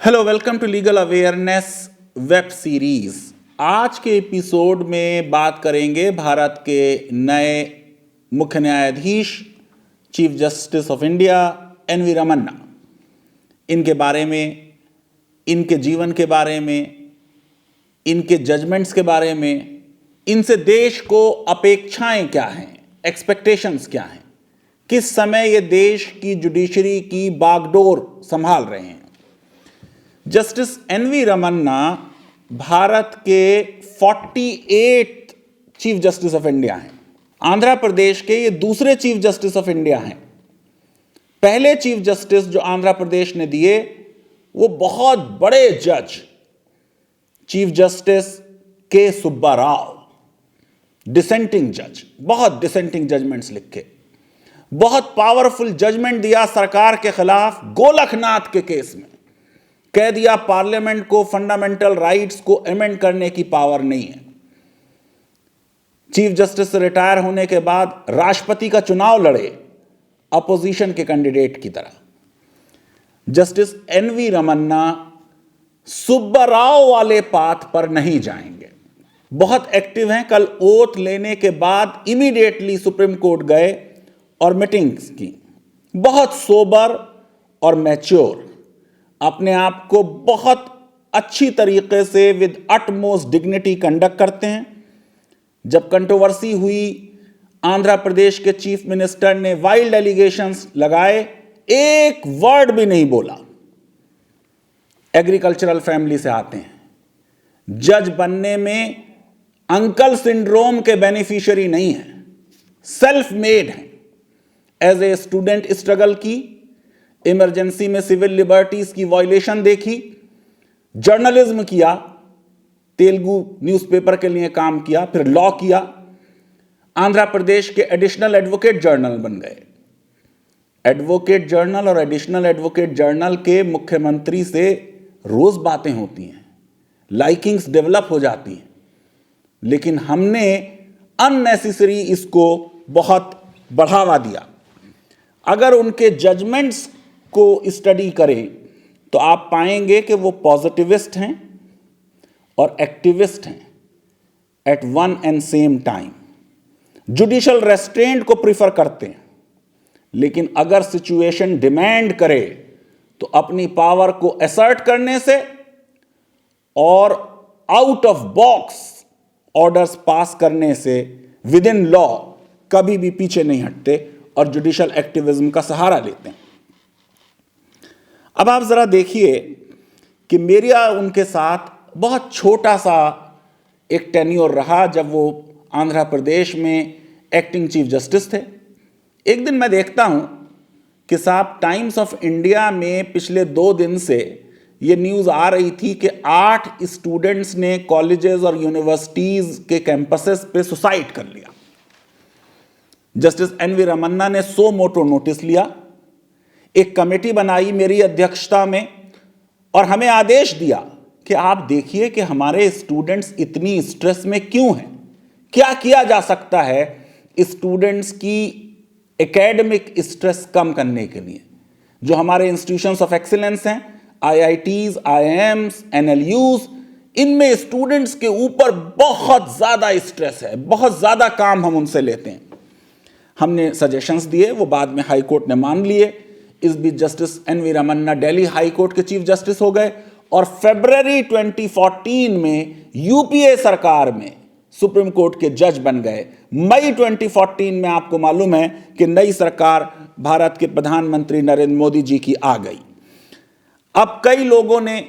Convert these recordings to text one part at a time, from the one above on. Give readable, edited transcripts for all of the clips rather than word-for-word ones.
Hello, welcome to legal awareness web series. आज के episode में बात करेंगे भारत के नए मुख्य न्यायाधीश chief justice of India N V Ramana, इनके बारे में, इनके जीवन के बारे में, इनके जजमेंट्स के बारे में, इनसे देश को अपेक्षाएं क्या हैं, एक्सपेक्टेशंस क्या हैं, किस समय ये देश की जुडिशरी की बागडोर संभाल रहे हैं। Justice N V Ramana Bharat के 48 चीफ जस्टिस ऑफ इंडिया हैं। आंध्र प्रदेश के ये दूसरे चीफ जस्टिस ऑफ इंडिया हैं। पहले चीफ जस्टिस जो आंध्र प्रदेश ने दिए वो बहुत बड़े जज चीफ जस्टिस के सुब्बा राव, डिसेंटिंग जज, बहुत डिसेंटिंग जजमेंट्स लिखे, बहुत पावरफुल जजमेंट दिया सरकार के खिलाफ गोलकनाथ के केस में। कह दिया पार्लियामेंट को फंडामेंटल राइट्स को अमेंड करने की पावर नहीं है। चीफ जस्टिस से रिटायर होने के बाद राष्ट्रपति का चुनाव लड़े अपोजिशन के कैंडिडेट की तरह। Justice N V Ramana Subba Rao वाले पाथ पर नहीं जाएंगे, बहुत एक्टिव हैं। कल ओथ लेने के बाद इमीडिएटली सुप्रीम कोर्ट गए और मीटिंग्स की। बहुत सोबर और मैच्योर, अपने आप को बहुत अच्छी तरीके से विद अटमोस्ट डिग्निटी कंडक्ट करते हैं। जब कंट्रोवर्सी हुई, आंध्र प्रदेश के चीफ मिनिस्टर ने वाइल्ड एलिगेशंस लगाए, एक वर्ड भी नहीं बोला। एग्रीकल्चरल फैमिली से आते हैं, जज बनने में अंकल सिंड्रोम के बेनिफिशियरी नहीं है, सेल्फ मेड है। एज ए स्टूडेंट स्ट्रगल की, इमरजेंसी में सिविल लिबर्टीज की वायलेशन देखी, जर्नलिज्म किया, तेलुगु न्यूज़पेपर के लिए काम किया, फिर लॉ किया, आंध्र प्रदेश के एडिशनल एडवोकेट जर्नल बन गए। एडवोकेट जर्नल और एडिशनल एडवोकेट जर्नल के मुख्यमंत्री से रोज बातें होती हैं, लाइकिंग्स डेवलप हो जाती हैं, लेकिन हमने अननेसेसरी इसको बहुत बढ़ावा दिया। अगर उनके जजमेंट्स को स्टडी करें तो आप पाएंगे कि वो पॉजिटिविस्ट हैं और एक्टिविस्ट हैं at one and same time. Judicial restraint को प्रिफर करते हैं, लेकिन अगर सिचुएशन डिमांड करे तो अपनी पावर को असर्ट करने से और out of box orders pass करने से विद इन लॉ कभी भी पीछे नहीं हटते और जुडिशल एक्टिविज्म का सहारा लेते हैं। अब आप जरा देखिए कि मेरा उनके साथ बहुत छोटा सा एक टेन्योर रहा जब वो आंध्र प्रदेश में एक्टिंग चीफ जस्टिस थे। एक दिन मैं देखता हूं कि साहब टाइम्स ऑफ इंडिया में पिछले 2 दिन से ये न्यूज़ आ रही थी कि 8 स्टूडेंट्स ने कॉलेजेस और यूनिवर्सिटीज़ के कैंपसेस पे सुसाइड कर लिया। जस्टिस एन वी रमन्ना ने सो मोटो नोटिस लिया, एक कमेटी बनाई मेरी अध्यक्षता में और हमें आदेश दिया कि आप देखिए कि हमारे स्टूडेंट्स इतनी स्ट्रेस में क्यों हैं, क्या किया जा सकता है स्टूडेंट्स की एकेडमिक स्ट्रेस कम करने के लिए। जो हमारे इंस्टीट्यूशंस ऑफ एक्सीलेंस हैं, IITs, IIMs, NLUs, इनमें स्टूडेंट्स के ऊपर बहुत ज़्यादा स्ट्रेस है, बहुत ज़्यादा काम हम उनसे लेते हैं। हमने सजेशंस दिए, वो बाद में हाई कोर्ट ने मान लिए। इस बीच justice N V Ramana Delhi high court के चीफ जस्टिस हो गए और फरवरी 2014 में यूपीए सरकार में सुप्रीम कोर्ट के जज बन गए। मई 2014 में आपको मालूम है कि नई सरकार भारत के प्रधानमंत्री नरेंद्र मोदी जी की आ गई। अब कई लोगों ने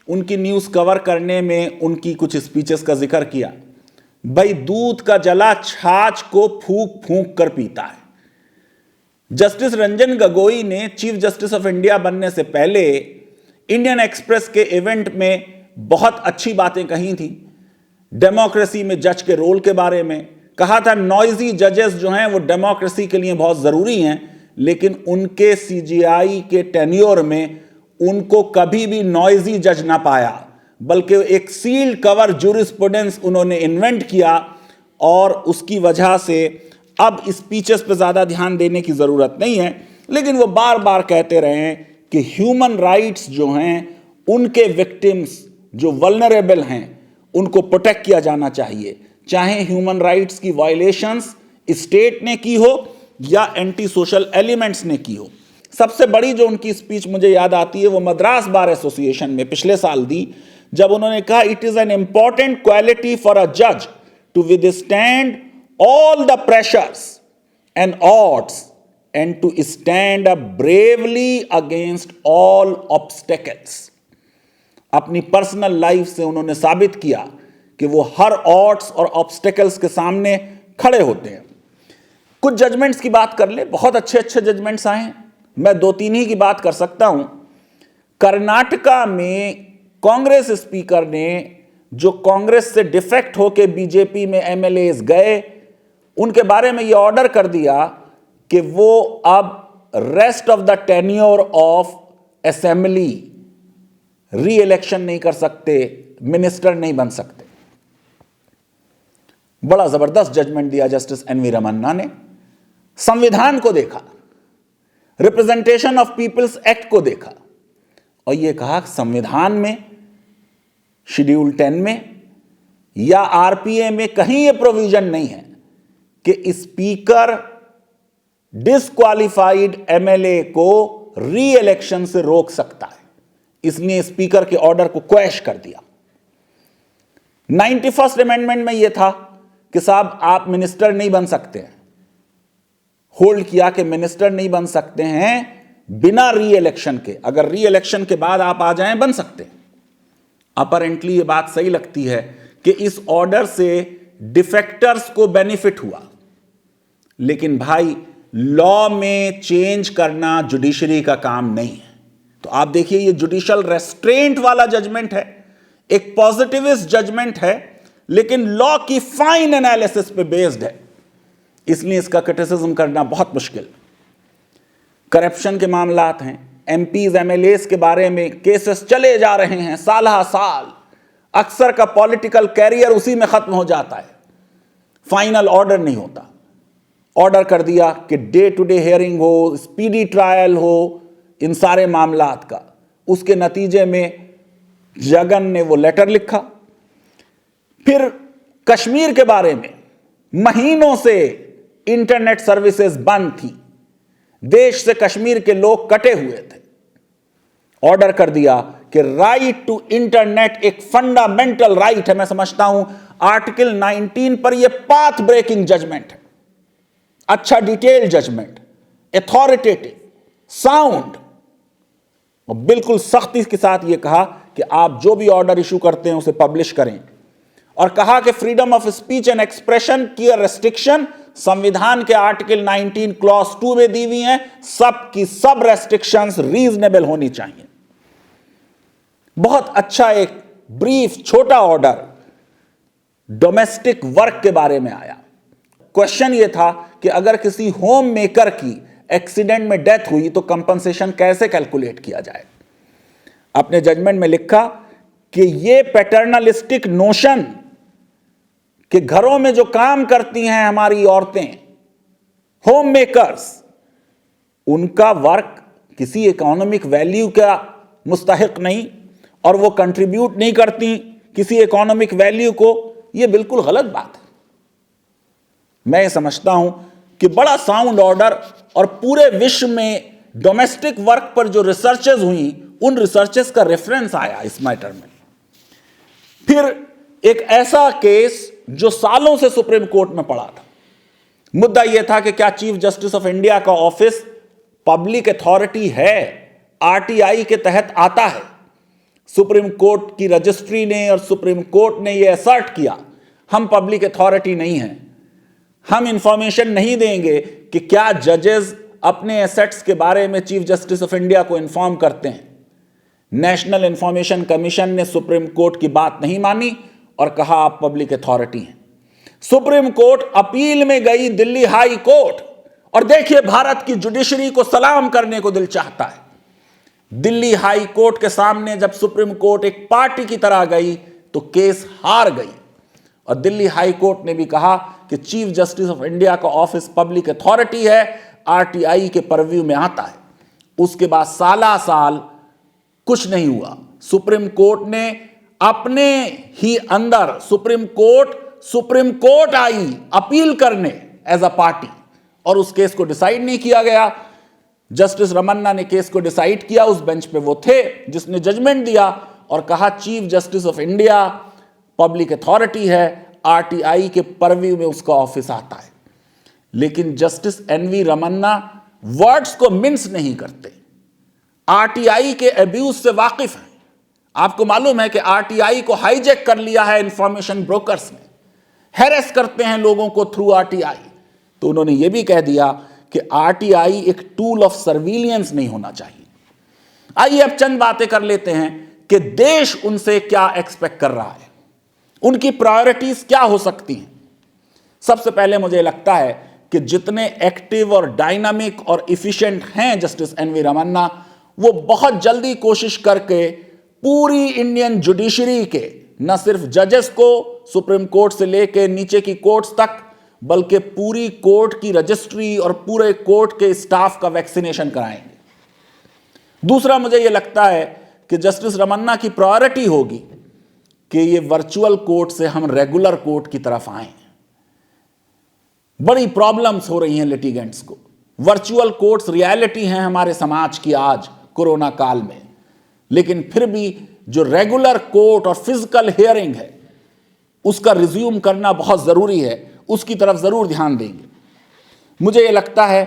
उनकी न्यूज़ कवर करने में उनकी कुछ स्पीचेस का जिक्र किया। भाई, दूध का जला छाछ को फूंक फूंक कर पीता है। जस्टिस रंजन गोगोई ने चीफ जस्टिस ऑफ इंडिया बनने से पहले इंडियन एक्सप्रेस के इवेंट में बहुत अच्छी बातें कही थी। डेमोक्रेसी में जज के रोल के बारे में कहा था, नॉइजी जजेस जो हैं वो डेमोक्रेसी के लिए बहुत ज़रूरी हैं, लेकिन उनके CJI के टेन्योर में उनको कभी भी नॉइजी जज ना पाया, बल्कि एक सील्ड कवर जूरिस्प्रूडेंस उन्होंने इन्वेंट किया और उसकी वजह से अब स्पीचेस पे ज़्यादा ध्यान देने की ज़रूरत नहीं है। लेकिन वो बार बार कहते रहे कि ह्यूमन राइट्स जो हैं उनके विक्टिम्स जो वल्नरेबल हैं उनको प्रोटेक्ट किया जाना चाहिए, चाहे ह्यूमन राइट्स की वायलेशंस स्टेट ने की हो या एंटी सोशल एलिमेंट्स ने की हो। सबसे बड़ी जो उनकी स्पीच मुझे याद आती है वो मद्रास बार एसोसिएशन में पिछले साल दी, जब उन्होंने कहा it is an important quality for a जज to withstand all the pressures and odds and to stand up bravely against all obstacles. अपनी पर्सनल लाइफ से उन्होंने साबित किया कि वो हर ऑड्स और ऑब्स्टेकल्स के सामने खड़े होते हैं। कुछ जजमेंट्स की बात कर ले, बहुत अच्छे अच्छे जजमेंट्स आए हैं, मैं 2-3 ही की बात कर सकता हूं। कर्नाटका में कांग्रेस स्पीकर ने जो कांग्रेस से डिफेक्ट होकर बीजेपी में एमएलएज गए, उनके बारे में यह ऑर्डर कर दिया कि वो अब rest of the tenure of assembly री इलेक्शन नहीं कर सकते, मिनिस्टर नहीं बन सकते। बड़ा जबरदस्त जजमेंट दिया जस्टिस एनवी रमन्ना ने। संविधान को देखा, रिप्रेजेंटेशन ऑफ पीपल्स एक्ट को देखा और यह कहा संविधान में शेड्यूल 10 में या आरपीए में कहीं यह प्रोविजन नहीं है कि स्पीकर डिस्क्वालिफाइड एमएलए को री इलेक्शन से रोक सकता है, इसलिए स्पीकर के ऑर्डर को क्वैश कर दिया। 91st अमेंडमेंट में यह था कि साहब आप मिनिस्टर नहीं बन सकते हैं, होल्ड किया कि मिनिस्टर नहीं बन सकते हैं बिना री इलेक्शन के, अगर री इलेक्शन के बाद आप आ जाएं बन सकते हैं। अपरेंटली ये बात सही लगती है कि इस ऑर्डर से डिफेक्टर्स को बेनिफिट हुआ, लेकिन भाई लॉ में चेंज करना जुडिशरी का काम नहीं है। तो आप देखिए ये जुडिशियल रेस्ट्रेंट वाला जजमेंट है, एक पॉजिटिविस्ट जजमेंट है, लेकिन लॉ की फाइन एनालिसिस पे बेस्ड है, इसलिए इसका क्रिटिसिज्म करना बहुत मुश्किल। करप्शन के मामलात हैं, एमपीज एमएलएस के बारे में केसेस चले जा रहे हैं साल साल, अक्सर का पॉलिटिकल कैरियर उसी में खत्म हो जाता है, फाइनल ऑर्डर नहीं होता। ऑर्डर कर दिया कि डे टू डे हियरिंग हो, स्पीडी ट्रायल हो इन सारे मामलात का। उसके नतीजे में जगन ने वो लेटर लिखा। फिर कश्मीर के बारे में महीनों से इंटरनेट सर्विसेज बंद थी, देश से कश्मीर के लोग कटे हुए थे। ऑर्डर कर दिया कि राइट टू इंटरनेट एक फंडामेंटल राइट है। मैं समझता हूं आर्टिकल 19 पर यह पाथ ब्रेकिंग जजमेंट है, अच्छा डिटेल जजमेंट, अथॉरिटेटिव, साउंड, और बिल्कुल सख्ती के साथ यह कहा कि आप जो भी ऑर्डर इशू करते हैं उसे पब्लिश करें, और कहा कि freedom of speech and expression की रेस्ट्रिक्शन संविधान के आर्टिकल 19 क्लॉज 2 में दी हुई हैं, सब की सब रेस्ट्रिक्शंस रीजनेबल होनी चाहिए। बहुत अच्छा एक ब्रीफ छोटा ऑर्डर डोमेस्टिक वर्क के बारे में आया। क्वेश्चन यह था कि अगर किसी होम मेकर की एक्सीडेंट में डेथ हुई तो कंपनसेशन कैसे कैलकुलेट किया जाए। अपने जजमेंट में लिखा कि यह पैटर्नलिस्टिक नोशन कि घरों में जो काम करती हैं हमारी औरतें, होम मेकर्स, उनका वर्क किसी इकोनॉमिक वैल्यू का मुस्तहिक नहीं और वो कंट्रीब्यूट नहीं करती किसी इकोनॉमिक वैल्यू को, यह बिल्कुल गलत बात है। मैं समझता हूं कि बड़ा साउंड ऑर्डर, और पूरे विश्व में डोमेस्टिक वर्क पर जो रिसर्चेस हुई उन रिसर्चेस का रेफरेंस आया इस मैटर में। फिर एक ऐसा केस जो सालों से सुप्रीम कोर्ट में पड़ा था, मुद्दा यह था कि क्या चीफ जस्टिस ऑफ इंडिया का ऑफिस पब्लिक अथॉरिटी है, आरटीआई के तहत आता है। सुप्रीम कोर्ट की रजिस्ट्री ने और सुप्रीम कोर्ट ने यह असर्ट किया हम पब्लिक अथॉरिटी नहीं हैं, हम इंफॉर्मेशन नहीं देंगे कि क्या जजेस अपने एसेट्स के बारे में चीफ जस्टिस ऑफ इंडिया को इन्फॉर्म करते हैं। नेशनल इंफॉर्मेशन कमीशन ने सुप्रीम कोर्ट की बात नहीं मानी और कहा आप पब्लिक अथॉरिटी हैं। सुप्रीम कोर्ट अपील में गई दिल्ली हाई कोर्ट, और देखिए भारत की जुडिशरी को सलाम करने को दिल चाहता है। दिल्ली हाई कोर्ट के सामने जब सुप्रीम कोर्ट एक पार्टी की तरह गई तो केस हार गई, और दिल्ली हाई कोर्ट ने भी कहा कि चीफ जस्टिस ऑफ इंडिया का ऑफिस पब्लिक अथॉरिटी है, आरटीआई के परव्यू में आता है। उसके बाद साला साल कुछ नहीं हुआ। सुप्रीम कोर्ट ने अपने ही अंदर, सुप्रीम कोर्ट आई अपील करने एज अ पार्टी, और उस केस को डिसाइड नहीं किया गया। जस्टिस रमन्ना ने केस को डिसाइड किया, उस बेंच पे वो थे जिसने जजमेंट दिया और कहा chief justice of India public authority है, आरटीआई के परव्यू में उसका ऑफिस आता है। लेकिन जस्टिस एनवी रमन्ना वर्ड्स को मिन्स नहीं करते, आरटीआई के अब्यूज से वाकिफ हैं। आपको मालूम है कि आरटीआई को हाईजैक कर लिया है इंफॉर्मेशन ब्रोकर्स ने, हैरेस करते हैं लोगों को थ्रू आरटीआई। तो उन्होंने यह भी कह दिया कि आरटीआई एक टूल ऑफ सर्विलियंस नहीं होना चाहिए। आइए अब चंद बातें कर लेते हैं कि देश उनसे क्या एक्सपेक्ट कर रहा है, उनकी प्रायोरिटीज क्या हो सकती हैं। सबसे पहले मुझे लगता है कि जितने एक्टिव और डायनामिक और इफिशिएंट हैं जस्टिस एनवी रमन्ना, वो बहुत जल्दी कोशिश करके पूरी इंडियन जुडिशरी के, न सिर्फ जजेस को सुप्रीम कोर्ट से लेके नीचे की कोर्ट्स तक, बल्कि पूरी कोर्ट की रजिस्ट्री और पूरे कोर्ट के स्टाफ का वैक्सीनेशन कराएंगे। दूसरा, मुझे यह लगता है कि जस्टिस रमन्ना की प्रायोरिटी होगी कि ये वर्चुअल कोर्ट से हम रेगुलर कोर्ट की तरफ आए। बड़ी प्रॉब्लम्स हो रही हैं लिटिगेंट्स को। वर्चुअल कोर्ट्स रियलिटी हैं हमारे समाज की आज कोरोना काल में, लेकिन फिर भी जो रेगुलर कोर्ट और फिजिकल हियरिंग है उसका रिज्यूम करना बहुत जरूरी है, उसकी तरफ जरूर ध्यान देंगे। मुझे यह लगता है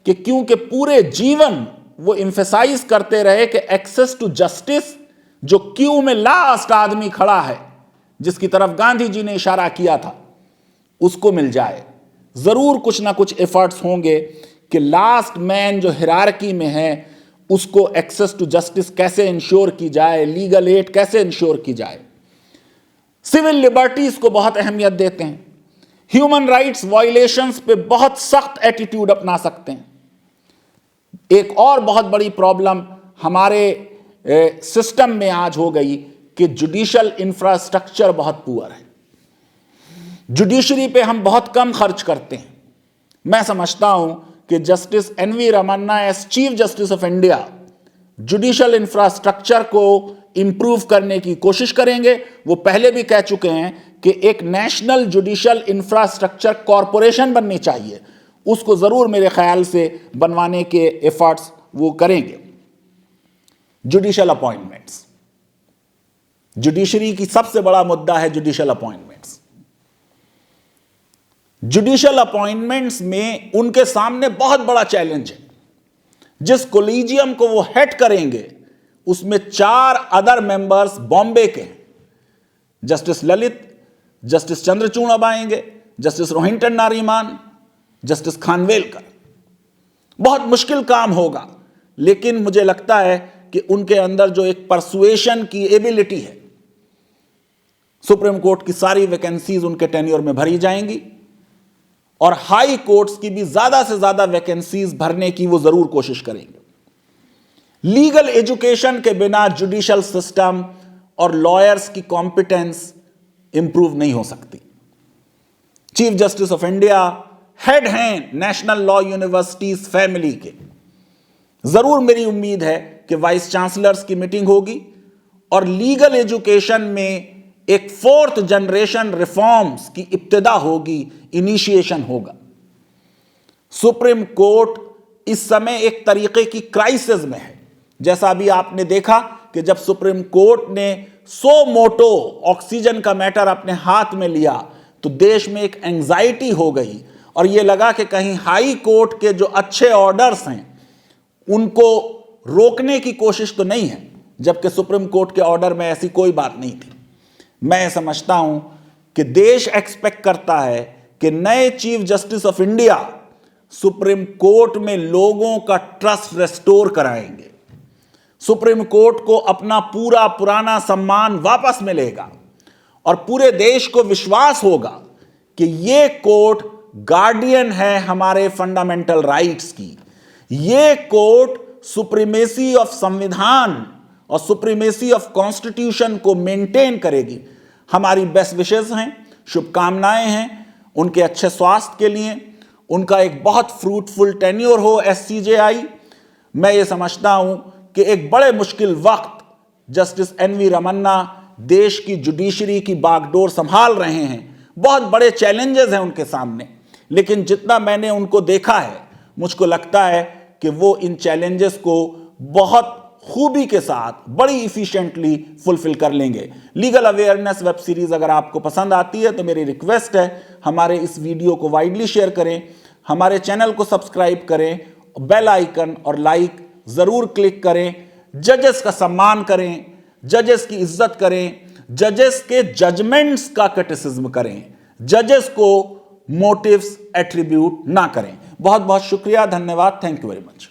कि क्योंकि पूरे जीवन वो एम्फेसाइज करते रहे कि एक्सेस टू जस्टिस, जो क्यू में लास्ट आदमी खड़ा है, जिसकी तरफ गांधी जी ने इशारा किया था, उसको मिल जाए। जरूर कुछ ना कुछ एफर्ट्स होंगे कि लास्ट मैन जो हिरार्की में है उसको एक्सेस टू जस्टिस कैसे इंश्योर की जाए, लीगल एड कैसे इंश्योर की जाए। सिविल लिबर्टीज को बहुत अहमियत देते हैं, ह्यूमन राइट्स वायलेशंस पे बहुत सख्त एटीट्यूड अपना सकते हैं। एक और बहुत बड़ी प्रॉब्लम हमारे सिस्टम में आज हो गई कि जुडिशियल इंफ्रास्ट्रक्चर बहुत पुअर है। जुडिशरी पे हम बहुत कम खर्च करते हैं। मैं समझता हूं कि justice N V Ramana as chief justice of India judicial infrastructure को इंप्रूव करने की कोशिश करेंगे। वो पहले भी कह चुके हैं कि एक नेशनल जुडिशियल इंफ्रास्ट्रक्चर कॉरपोरेशन बननी चाहिए, उसको जरूर मेरे ख्याल से बनवाने के एफर्ट्स वो करेंगे। जुडिशियल अपॉइंटमेंट्स, जुडिशरी की सबसे बड़ा मुद्दा है जुडिशियल अपॉइंटमेंट्स। जुडिशियल अपॉइंटमेंट्स में उनके सामने बहुत बड़ा चैलेंज है। जिस कोलिजियम को वो हेड करेंगे उसमें 4 अदर मेंबर्स बॉम्बे के हैं। जस्टिस ललित, जस्टिस चंद्रचूड़ अब आएंगे, जस्टिस रोहिंटन नारीमान, जस्टिस खानवेलकर। बहुत मुश्किल काम होगा, लेकिन मुझे लगता है कि उनके अंदर जो एक परसुएशन की एबिलिटी है, सुप्रीम कोर्ट की सारी वैकेंसीज उनके टेन्योर में भरी जाएंगी और हाई कोर्ट्स की भी ज्यादा से ज्यादा वैकेंसीज भरने की वो जरूर कोशिश करेंगे। लीगल एजुकेशन के बिना जुडिशियल सिस्टम और लॉयर्स की कॉम्पिटेंस इंप्रूव नहीं हो सकती। Chief justice of India head हैं नेशनल लॉ यूनिवर्सिटीज फैमिली के। जरूर मेरी उम्मीद है कि वाइस चांसलर्स की मीटिंग होगी और लीगल एजुकेशन में एक 4th जनरेशन रिफॉर्म्स की इब्तिदा होगी, इनिशिएशन होगा। सुप्रीम कोर्ट इस समय एक तरीके की क्राइसिस में है। जैसा अभी आपने देखा कि जब सुप्रीम कोर्ट ने सो मोटो ऑक्सीजन का मैटर अपने हाथ में लिया तो देश में एक एंजाइटी हो गई और यह लगा कि कहीं हाई कोर्ट के जो अच्छे ऑर्डर्स हैं उनको रोकने की कोशिश तो नहीं है, जबकि सुप्रीम कोर्ट के ऑर्डर में ऐसी कोई बात नहीं थी। मैं समझता हूं कि देश एक्सपेक्ट करता है कि नए chief justice of India supreme court में लोगों का ट्रस्ट रेस्टोर कराएंगे। सुप्रीम कोर्ट को अपना पूरा पुराना सम्मान वापस मिलेगा और पूरे देश को विश्वास होगा कि यह कोर्ट गार्डियन है हमारे फंडामेंटल राइट्स की। यह कोर्ट सुप्रीमेसी ऑफ संविधान और सुप्रीमेसी ऑफ कॉन्स्टिट्यूशन को मेंटेन करेगी। हमारी बेस्ट विशेस हैं, शुभकामनाएं हैं उनके अच्छे स्वास्थ्य के लिए, उनका एक बहुत फ्रूटफुल टेन्योर हो एससीजेआई। मैं ये समझता हूं कि एक बड़े मुश्किल वक्त जस्टिस एनवी रमन्ना देश की जुडिशरी की बागडोर संभाल रहे हैं। बहुत बड़े चैलेंजेस हैं उनके सामने, लेकिन जितना मैंने उनको देखा है मुझको लगता है कि वो इन चैलेंजेस को बहुत खूबी के साथ बड़ी इफिशिएंटली फुलफिल कर लेंगे। लीगल अवेयरनेस वेब सीरीज अगर आपको पसंद आती है तो मेरी रिक्वेस्ट है हमारे इस वीडियो को वाइडली शेयर करें, हमारे चैनल को सब्सक्राइब करें, बेल आइकन और लाइक जरूर क्लिक करें। जजेस का सम्मान करें, जजेस की इज्जत करें, जजेस के जजमेंट्स का क्रिटिसिज्म करें, जजेस को मोटिव्स एट्रीब्यूट ना करें। बहुत बहुत शुक्रिया, धन्यवाद, थैंक यू वेरी मच।